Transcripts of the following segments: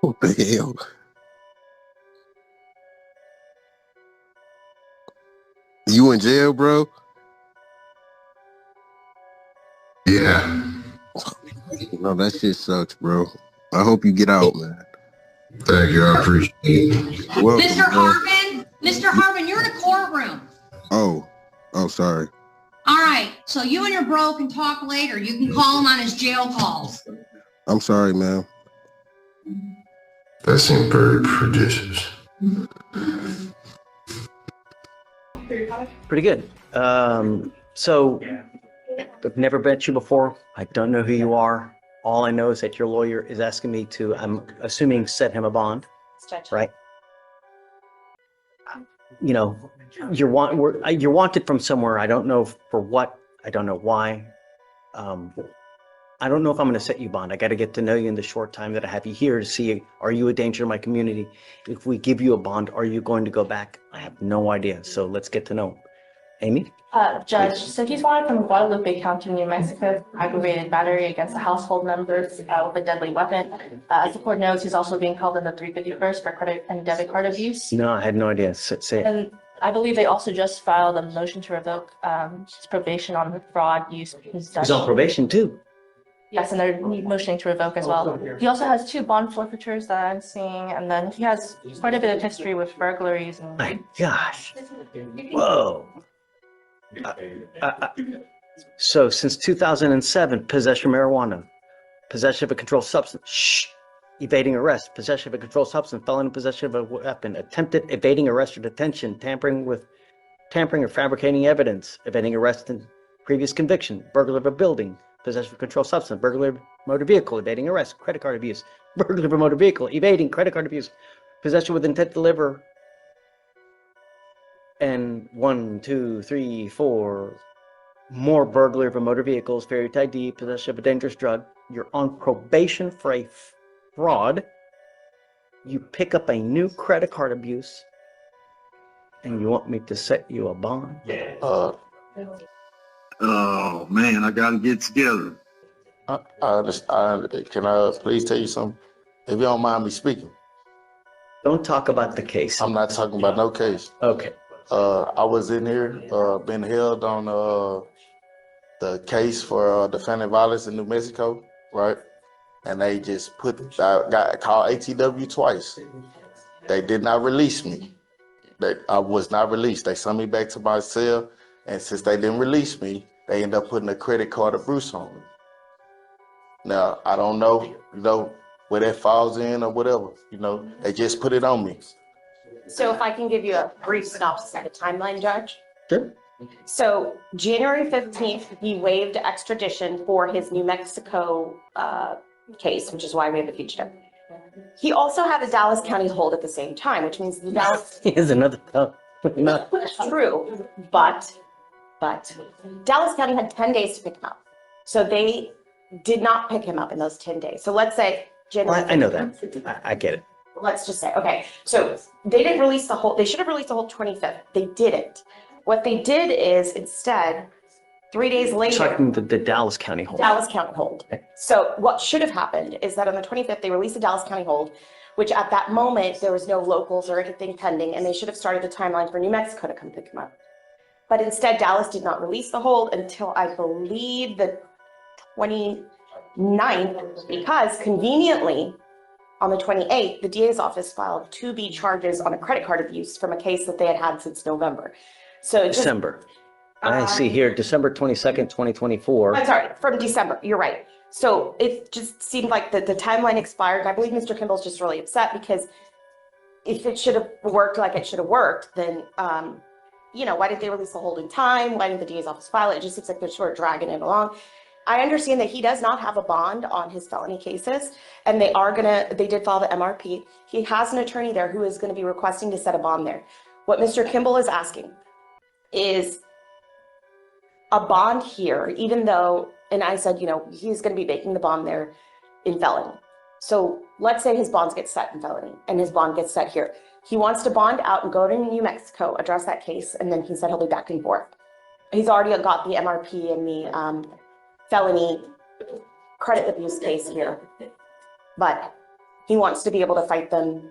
What the hell? You in jail, bro? Yeah. No, that shit sucks, bro. I hope you get out, man. Thank you. I appreciate it. Welcome, Mr. bro. Harmon, Mr. Harmon, you're in a courtroom. Oh, sorry. All right, so you and your bro can talk later. You can call him on his jail calls. I'm sorry, man. That seemed very prodigious. Pretty good. So I've never met you before. I don't know who you are. All I know is that your lawyer is asking me to, I'm assuming, set him a bond, right? You know, you're wanted from somewhere. I don't know for what. I don't know why. I don't know if I'm going to set you bond. I got to get to know you in the short time that I have you here to see, are you a danger to my community? If we give you a bond, are you going to go back? I have no idea. So let's get to know. Amy? Judge, so he's wanted from Guadalupe County, New Mexico, aggravated battery against a household member with a deadly weapon. As the court knows, he's also being held in the 351st for credit and debit card abuse. No, I had no idea. Say it. And I believe they also just filed a motion to revoke his probation on fraud use. He's on probation too. Yes, and they're motioning to revoke as well. He also has 2 bond forfeitures that I'm seeing, and then he has quite a bit of history with burglaries. And My gosh. Whoa. So since 2007, possession of marijuana, possession of a controlled substance, evading arrest, possession of a controlled substance, felon in possession of a weapon, attempted evading arrest or detention, tampering or fabricating evidence, evading arrest and previous conviction, burglary of a building, possession of a controlled substance, burglary of a motor vehicle, evading arrest, credit card abuse, burglary of a motor vehicle, evading credit card abuse, possession with intent to deliver, and 1, 2, 3, 4 more burglary of a motor vehicle, failure to ID, possession of a dangerous drug. You're on probation for a fraud. You pick up a new credit card abuse, and you want me to set you a bond? Oh man, I gotta get together. Can I please tell you something? If you don't mind me speaking. Don't talk about the case. I'm not talking about no case. Okay. I was in here, been held on the case for defending violence in New Mexico, right? And they just got called ATW twice. They did not release me. I was not released. They sent me back to my cell, and since they didn't release me, they ended up putting a credit card abuse on me. Now, I don't know, where that falls in or whatever, they just put it on me. So if I can give you a brief synopsis of the timeline, Judge. Sure. So January 15th, he waived extradition for his New Mexico case, which is why we have a fugitive. He also had a Dallas County hold at the same time, which means the Dallas... Here's another no. True, but Dallas County had 10 days to pick him up. So they did not pick him up in those 10 days. So let's say January 15th. I know that. I get it. Let's just say, okay, so they didn't release the whole, they should have released the whole 25th. They didn't. What they did is instead, 3 days later. Talking the Dallas County hold. Dallas County hold. Okay. So what should have happened is that on the 25th, they released the Dallas County hold, which at that moment, there was no locals or anything pending, and they should have started the timeline for New Mexico to come pick him up. But instead, Dallas did not release the hold until I believe the 29th, because conveniently, on the 28th, the DA's office filed 2B charges on a credit card abuse from a case that they had had since November. So December. I see here, December 22nd, 2024. I'm sorry, from December, you're right. So it just seemed like the timeline expired. And I believe Mr. Kimball's just really upset because if it should have worked like it should have worked, then, why didn't they release the hold in time? Why didn't the DA's office file it? It just seems like they're sort of dragging it along. I understand that he does not have a bond on his felony cases, and they did file the MRP. He has an attorney there who is going to be requesting to set a bond there. What Mr. Kimball is asking is a bond here, even though, and I said, he's going to be making the bond there in felony. So let's say his bonds get set in felony and his bond gets set here. He wants to bond out and go to New Mexico, address that case, and then he said he'll be back and forth. He's already got the MRP and the felony credit abuse case here. But He wants to be able to fight them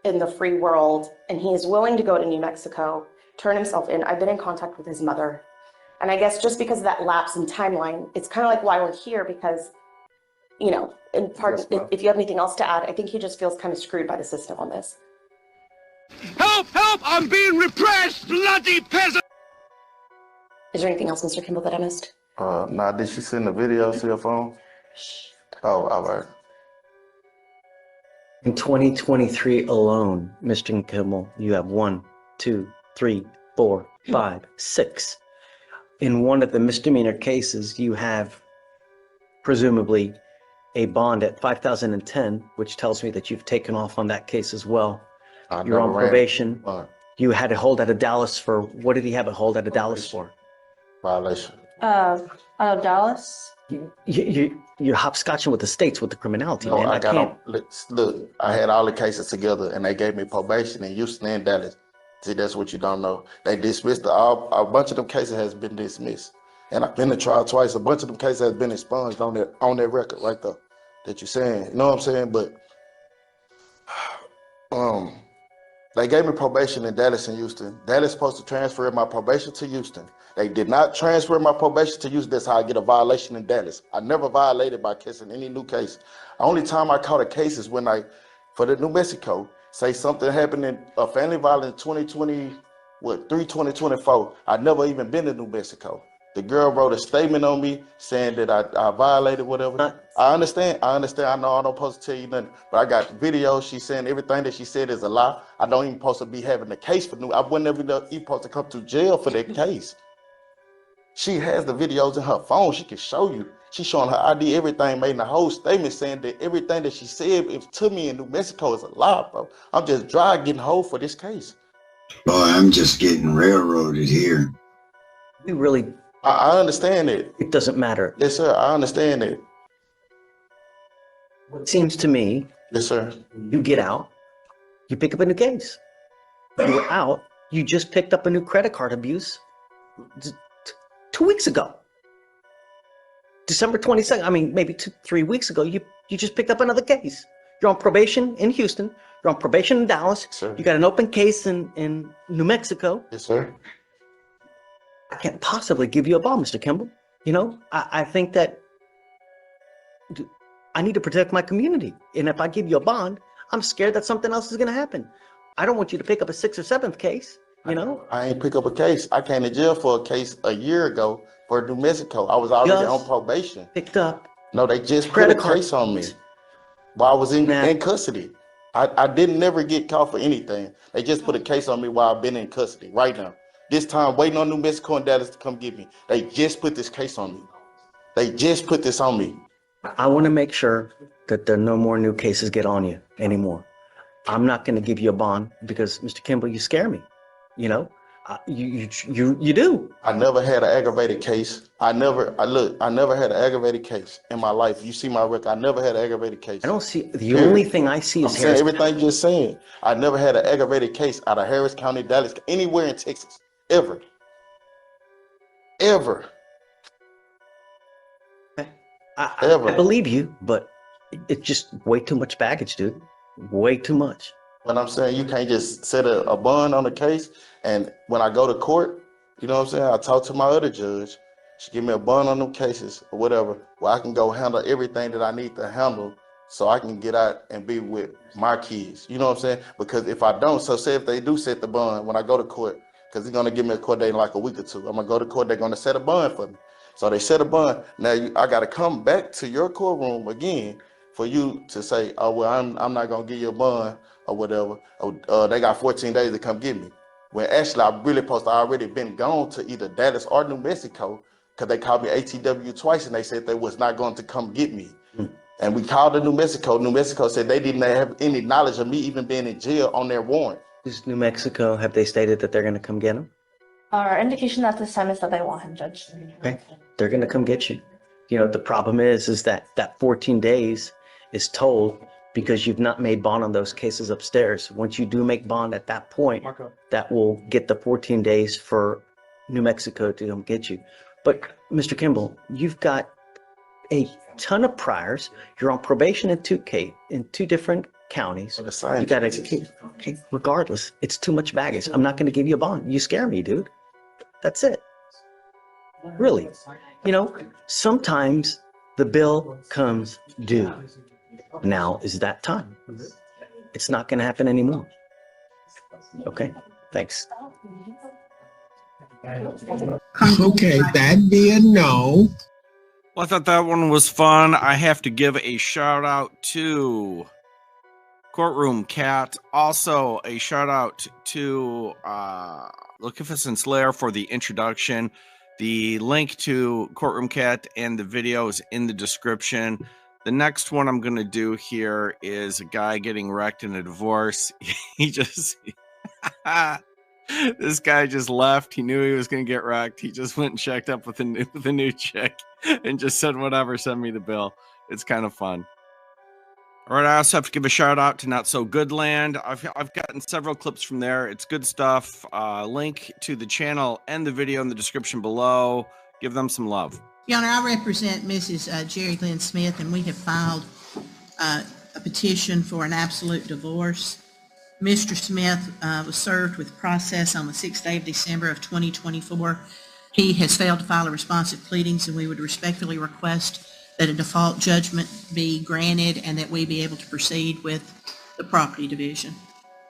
in the free world, and he is willing to go to New Mexico, turn himself in. I've been in contact with his mother. And I guess just because of that lapse in timeline, it's kind of like why we're here, because, you know, in part, Yes, ma'am. if you have anything else to add, I think he just feels kind of screwed by the system on this. Help! Help! I'm being repressed! Bloody peasant! Is there anything else, Mr. Kimball, that I missed? Nah, did she send the video to your phone? Oh, all right. In 2023 alone, Mr. Kimball, you have 1, 2, 3, 4, 5, 6. In one of the misdemeanor cases, you have presumably a bond at 5,010, which tells me that you've taken off on that case as well. I You're never on ran probation. bond You had a hold out of Dallas for, what did he have a hold out of Dallas for? violation. Out of Dallas. You're hopscotching with the states with the criminality, No, man. I I got can't. on. Look, I had all the cases together, and they gave me probation in Houston and Dallas. See, that's what you don't know. They dismissed a bunch of them cases has been dismissed, and I've been to trial twice. A bunch of them cases has been expunged on their record right there. That you're saying, you know what I'm saying? But they gave me probation in Dallas and Houston. Dallas supposed to transfer my probation to Houston. They did not transfer my probation to Houston. That's how I get a violation in Dallas. I never violated by kissing any new case. The only time I caught a case is when for the New Mexico, say something happened in a family violence 2024. I never even been to New Mexico. The girl wrote a statement on me saying that I violated whatever. I understand. I know I'm not supposed to tell you nothing, but I got videos. She's saying everything that she said is a lie. I don't even supposed to be having a case for I wouldn't even supposed to come to jail for that case. She has the videos in her phone. She can show you. She's showing her ID, everything, made a whole statement saying that everything that she said to me in New Mexico is a lie, bro. I'm just dry getting hold for this case. Boy, I'm just getting railroaded here. We really, I understand it. it doesn't matter. Yes, sir. I understand it. It seems to me, Yes, sir. you get out, you pick up a new case. You were out, you just picked up a new credit card abuse 2 weeks ago. December 22nd, I mean, maybe 3 weeks ago, you just picked up another case. You're on probation in Houston. You're on probation in Dallas. Sir. You got an open case in New Mexico. Yes, sir. I can't possibly give you a bond, Mr. Kimball. You know, I think that I need to protect my community. And if I give you a bond, I'm scared that something else is going to happen. I don't want you to pick up a 6th or 7th case, you know? I ain't pick up a case. I came to jail for a case a year ago for New Mexico. I was already Just on probation. picked up. No, they just put Credit a card. case on me while I was in Nah. custody. I didn't never get caught for anything. They just put a case on me while I've been in custody right now. This time, waiting on New Mexico and Dallas to come get me. They just put this case on me. They just put this on me. I want to make sure that there are no more new cases get on you anymore. I'm not going to give you a bond because, Mr. Kimball, you scare me. You know, you do. I never had an aggravated case. I never had an aggravated case in my life. You see my record. I never had an aggravated case. I don't see. The only thing I see I'm is saying Harris. everything you're saying. I never had an aggravated case out of Harris County, Dallas, anywhere in Texas, ever. Ever. Ever. I believe you, but it's just way too much baggage, dude. Way too much. But I'm saying you can't just set a bond on the case, and when I go to court, you know what I'm saying? I talk to my other judge. She give me a bond on them cases or whatever, where I can go handle everything that I need to handle so I can get out and be with my kids. You know what I'm saying? Because if I don't, so say if they do set the bond when I go to court, because they're going to give me a court date in like a week or two. I'm going to go to court, they're going to set a bond for me. So they set a bond. Now I got to come back to your courtroom again for you to say, oh, well, I'm not going to give you a bond or whatever. They got 14 days to come get me. When actually I really supposed to already been gone to either Dallas or New Mexico because they called me ATW twice and they said they was not going to come get me. And we called to New Mexico. New Mexico said they didn't have any knowledge of me even being in jail on their warrant. Is New Mexico, have they stated that they're going to come get him? Our indication at this time is that they want him, Judge. Okay. They're going to come get you. You know, the problem is that 14 days is told because you've not made bond on those cases upstairs. Once you do make bond at that point, that will get the 14 days for New Mexico to come get you. But Mr. Kimball, you've got a ton of priors. You're on probation in two different counties. The same. You gotta, okay, regardless, it's too much baggage. I'm not gonna give you a bond. You scare me, dude. That's it. Really. You know, sometimes the bill comes due. Now is that time. It's not gonna happen anymore. Okay, thanks. Okay, that being no. Well, I thought that one was fun. I have to give a shout out to Courtroom Cat. Also, a shout out to Lucificent Slayer for the introduction. The link to Courtroom Cat and the video is in the description. The next one I'm going to do here is a guy getting wrecked in a divorce. He just... This guy just left. He knew he was going to get wrecked. He just went and checked up with a new chick and just said, whatever, send me the bill. It's kind of fun. All right, I also have to give a shout out to Not So Good Land. I've gotten several clips from there. It's good stuff. Link to the channel and the video in the description below. Give them some love. Your Honor, I represent Mrs. Jerry Lynn Smith, and we have filed a petition for an absolute divorce. Mr. Smith was served with process on the 6th day of December of 2024. He has failed to file a responsive pleadings, and we would respectfully request that a default judgment be granted and that we be able to proceed with the property division.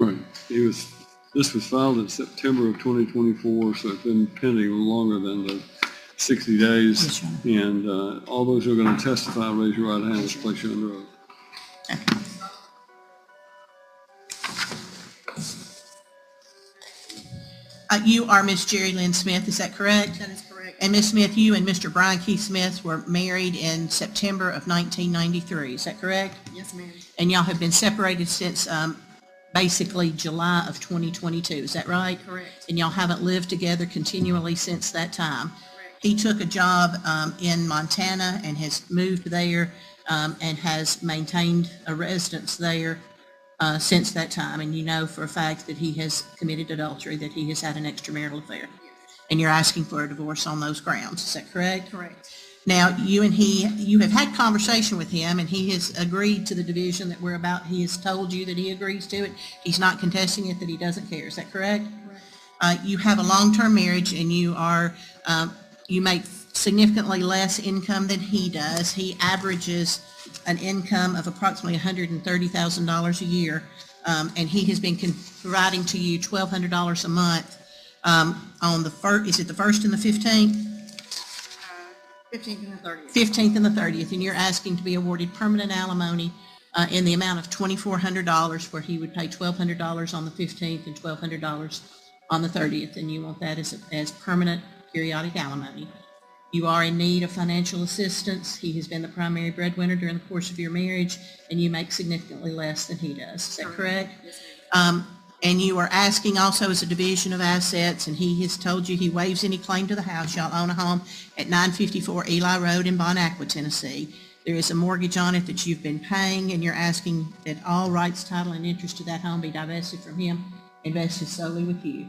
Right. This was filed in September of 2024, so it's been pending longer than the 60 days. Yes, Your Honor. And all those who are going to testify, raise your right hand. Let's place you under oath. Okay. You are Miss Jerry Lynn Smith, is that correct? That is correct. And Miss Smith, you and Mr. Brian Keith Smith were married in September of 1993, is that correct? Yes, ma'am. And y'all have been separated since basically July of 2022, is that right? Correct. And y'all haven't lived together continually since that time? Correct. He took a job in Montana and has moved there and has maintained a residence there since that time, and you know for a fact that he has committed adultery, that he has had an extramarital affair. And you're asking for a divorce on those grounds, is that correct? Correct. Now, you have had conversation with him, and he has agreed to the division that we're about. He has told you that he agrees to it. He's not contesting it, that he doesn't care, is that correct? Correct. You have a long-term marriage, and you make significantly less income than he does. He averages an income of approximately $130,000 a year, and he has been providing to you $1,200 a month on the first, is it the 1st and the 15th? 15th and the 30th. 15th and the 30th, and you're asking to be awarded permanent alimony in the amount of $2,400, where he would pay $1,200 on the 15th and $1,200 on the 30th, and you want that as permanent periodic alimony. You are in need of financial assistance. He has been the primary breadwinner during the course of your marriage, and you make significantly less than he does. Is that correct? Yes, ma'am. And you are asking also as a division of assets, and he has told you he waives any claim to the house. Y'all own a home at 954 Eli Road in Bon Aqua, Tennessee. There is a mortgage on it that you've been paying, and you're asking that all rights, title, and interest to that home be divested from him and vested solely with you.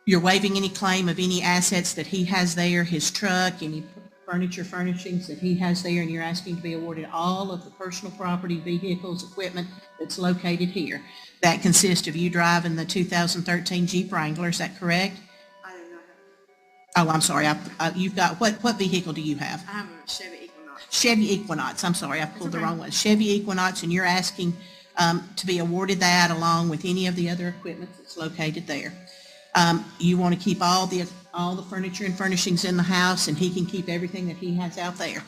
You're waiving any claim of any assets that he has there, his truck, any furniture, furnishings that he has there, and you're asking to be awarded all of the personal property, vehicles, equipment that's located here. That consists of you driving the 2013 Jeep Wrangler, is that correct? I do not have. Oh, I'm sorry, you've got, what vehicle do you have? I have a Chevy Equinox. Chevy Equinox, I'm sorry, I pulled the wrong one. Chevy Equinox, and you're asking to be awarded that along with any of the other equipment that's located there. You want to keep all the furniture and furnishings in the house, and he can keep everything that he has out there.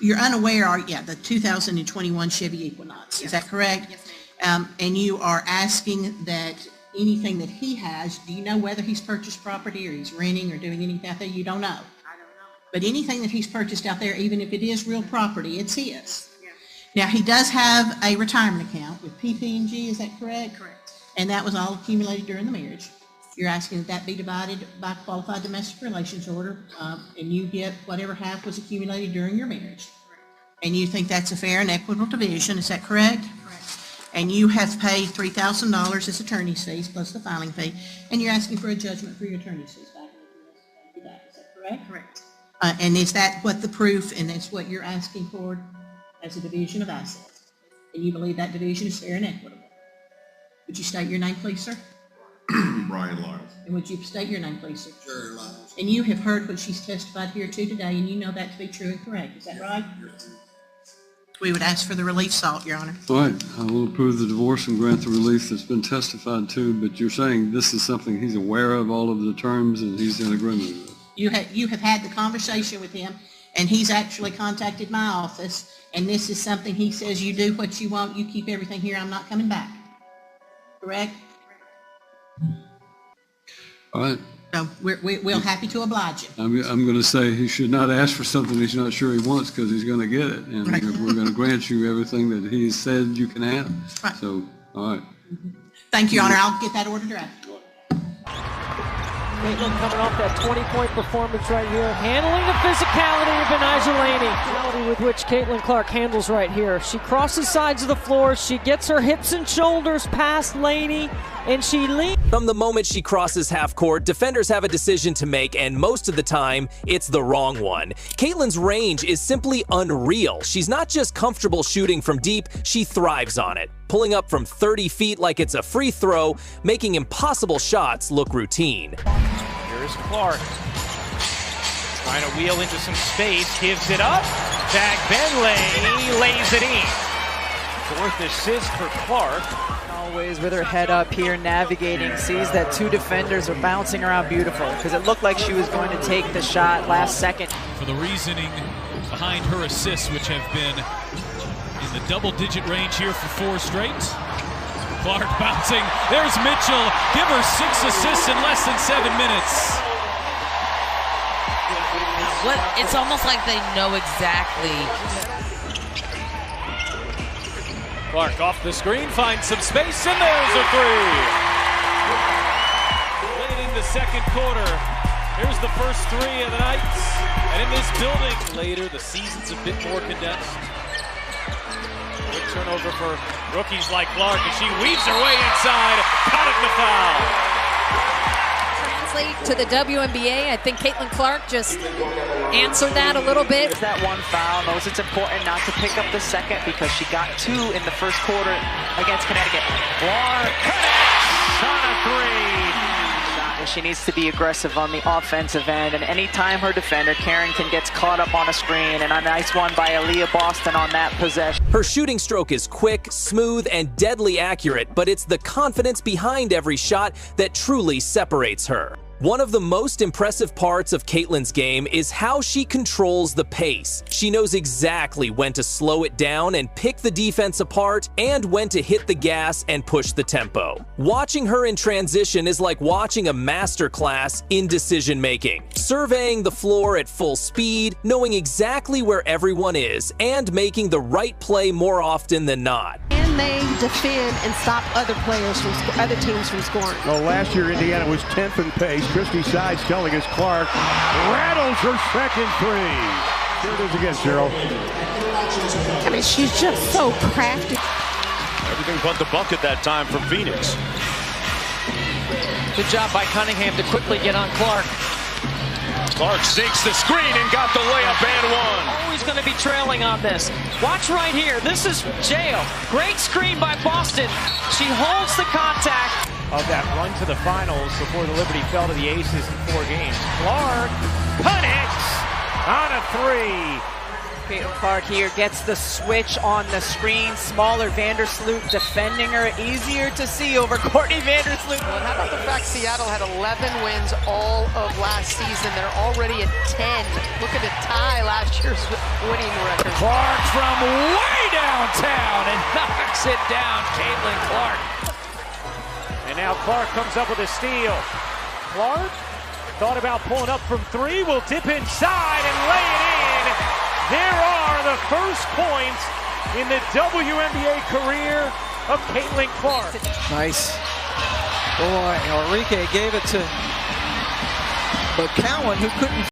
You're unaware, the 2021 Chevy Equinox, is that correct? Yes, ma'am. And you are asking that anything that he has, do you know whether he's purchased property or he's renting or doing anything out there? You don't know. I don't know. But anything that he's purchased out there, even if it is real property, it's his. Yeah. Now, he does have a retirement account with PP&G, is that correct? Correct. And that was all accumulated during the marriage. You're asking that be divided by qualified domestic relations order, and you get whatever half was accumulated during your marriage. Correct. And you think that's a fair and equitable division, is that correct? Correct. And you have paid $3,000 as attorney's fees plus the filing fee, and you're asking for a judgment for your attorney's fees back. Is that correct? Correct. And is that what the proof, and that's what you're asking for as a division of assets? and you believe that division is fair and equitable. Would you state your name, please, sir? Brian Lyles. And would you state your name, please, sir? Jerry Lyles. And you have heard what she's testified here to today, and you know that to be true and correct. Is that right? We would ask for the relief sought, Your Honor. All right, I will approve the divorce and grant the relief that's been testified to, but you're saying this is something he's aware of, all of the terms, and he's in agreement with it. You have had the conversation with him, and he's actually contacted my office, and this is something he says, you do what you want, you keep everything here, I'm not coming back. Correct? All right. So we're happy to oblige you. I'm going to say he should not ask for something he's not sure he wants because he's going to get it. And right. We're going to grant you everything that he said you can have. Right. So, all right. Thank you, Your Honor. I'll get that order drafted. Caitlin coming off that 20-point performance right here, handling the physicality of Benijah Laney. The with which Caitlin Clark handles right here. She crosses sides of the floor, she gets her hips and shoulders past Laney, and she leans. From the moment she crosses half court, defenders have a decision to make, and most of the time, it's the wrong one. Caitlin's range is simply unreal. She's not just comfortable shooting from deep, she thrives on it, pulling up from 30 feet like it's a free throw, making impossible shots look routine. Here's Clark. Trying to wheel into some space, gives it up. Zach Benley lays it in. Fourth assist for Clark. Always with her head up here, navigating, sees that two defenders are bouncing around beautiful because it looked like she was going to take the shot last second. For the reasoning behind her assists, which have been in the double-digit range here for 4 straight. Clark bouncing. There's Mitchell. Give her 6 assists in less than 7 minutes. It's almost like they know exactly. Clark off the screen, finds some space, and there's a 3. Late in the second quarter, here's the first 3 of the night. And in this building, later, the season's a bit more condensed. Quick turnover for rookies like Clark, and she weaves her way inside, caught the foul. Translate to the WNBA, I think Caitlin Clark just answered that a little bit. There's that one foul, knows it's important not to pick up the second because she got 2 in the first quarter against Connecticut. Clark connects on a 3. She needs to be aggressive on the offensive end, and anytime her defender, Carrington, gets caught up on a screen, and a nice one by Aaliyah Boston on that possession. Her shooting stroke is quick, smooth, and deadly accurate, but it's the confidence behind every shot that truly separates her. One of the most impressive parts of Caitlin's game is how she controls the pace. She knows exactly when to slow it down and pick the defense apart, and when to hit the gas and push the tempo. Watching her in transition is like watching a masterclass in decision-making. Surveying the floor at full speed, knowing exactly where everyone is, and making the right play more often than not. Can they defend and stop other players from other teams from scoring? Well, last year Indiana was 10th in pace. Christy Sides telling us Clark rattles her second 3. Here it is again, Cheryl. I mean, she's just so crafty. Everything but the bucket that time for Phoenix. Good job by Cunningham to quickly get on Clark. Clark sinks the screen and got the layup and 1. Always going to be trailing on this. Watch right here. This is Jail. Great screen by Boston. She holds the contact. Of that run to the finals before the Liberty fell to the Aces in 4 games. Clark connects on a 3. Caitlin Clark here gets the switch on the screen. Smaller Vandersloot defending her. Easier to see over Courtney Vandersloot. Well, how about the fact Seattle had 11 wins all of last season? They're already at 10. Looking to tie last year's winning record. Clark from way downtown and knocks it down. Caitlin Clark. And now Clark comes up with a steal. Clark thought about pulling up from 3, will dip inside and lay it in. There are the first points in the WNBA career of Caitlin Clark. Nice. Boy, Enrique gave it to McCowan, who couldn't